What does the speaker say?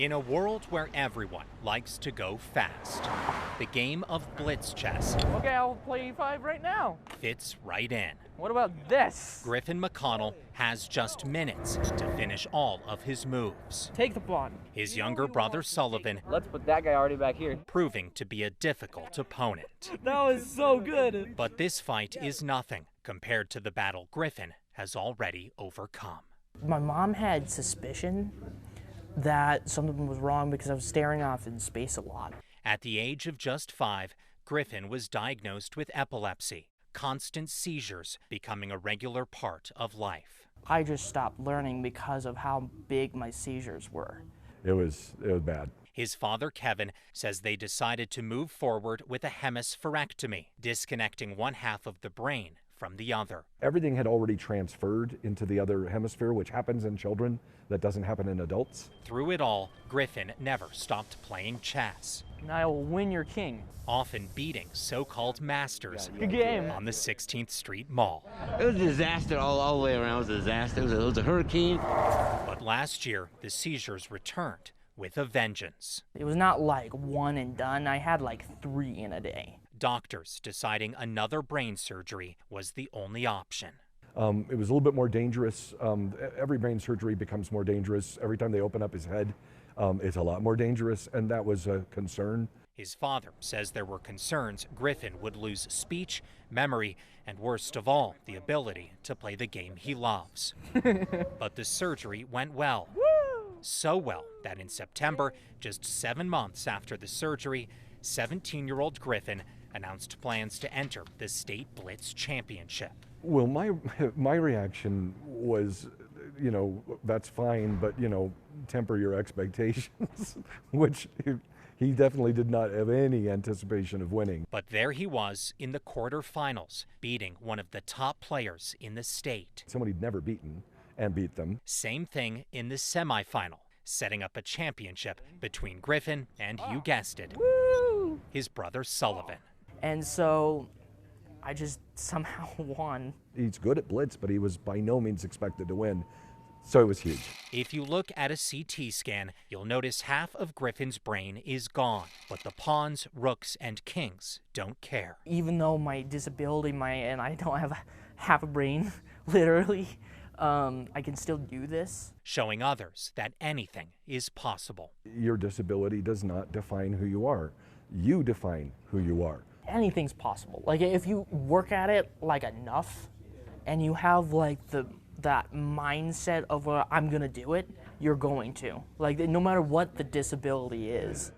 In a world where everyone likes to go fast, the game of blitz chess Okay, I'll play E5 right now. fits right in. What about this? Griffin McConnell has just minutes to finish all of his moves. Take the pawn. His younger brother Sullivan Let's put that guy already back here. proving to be a difficult opponent. That was so good. But this fight is nothing compared to the battle Griffin has already overcome. My mom had suspicion that something was wrong because I was staring off in space a lot. At the age of just 5, Griffin was diagnosed with epilepsy, constant seizures becoming a regular part of life. I just stopped learning because of how big my seizures were. It was bad. His father, Kevin, says they decided to move forward with a hemispherectomy, disconnecting one half of the brain from the other. Everything had already transferred into the other hemisphere, which happens in children. That doesn't happen in adults. Through it all, Griffin never stopped playing chess, And I will win your king. often beating so-called masters Good game. on the 16th Street Mall. It was a disaster all the way around. It was a disaster. It was a hurricane. But last year, the seizures returned with a vengeance. It was not like one and done. I had like 3 in a day. Doctors deciding another brain surgery was the only option. It was a little bit more dangerous. Every brain surgery becomes more dangerous. Every time they open up his head, it's a lot more dangerous, and that was a concern. His father says there were concerns Griffin would lose speech, memory, and worst of all, the ability to play the game he loves. But the surgery went well. So well that in September, just 7 months after the surgery, 17-year-old Griffin announced plans to enter the State Blitz Championship. Well, my reaction was, that's fine, but, temper your expectations, which he definitely did not have any anticipation of winning. But there he was in the quarterfinals, beating one of the top players in the state. Someone he'd never beaten and beat them. Same thing in the semifinal, setting up a championship between Griffin and, you guessed it, his brother Sullivan. And so I just somehow won. He's good at blitz, but he was by no means expected to win. So it was huge. If you look at a CT scan, you'll notice half of Griffin's brain is gone, but the pawns, rooks, and kings don't care. Even though my disability, and I don't have half a brain, literally, I can still do this. Showing others that anything is possible. Your disability does not define who you are. You define who you are. Anything's possible. Like if you work at it like enough and you have like that mindset of I'm gonna do it, you're going to. Like no matter what the disability is.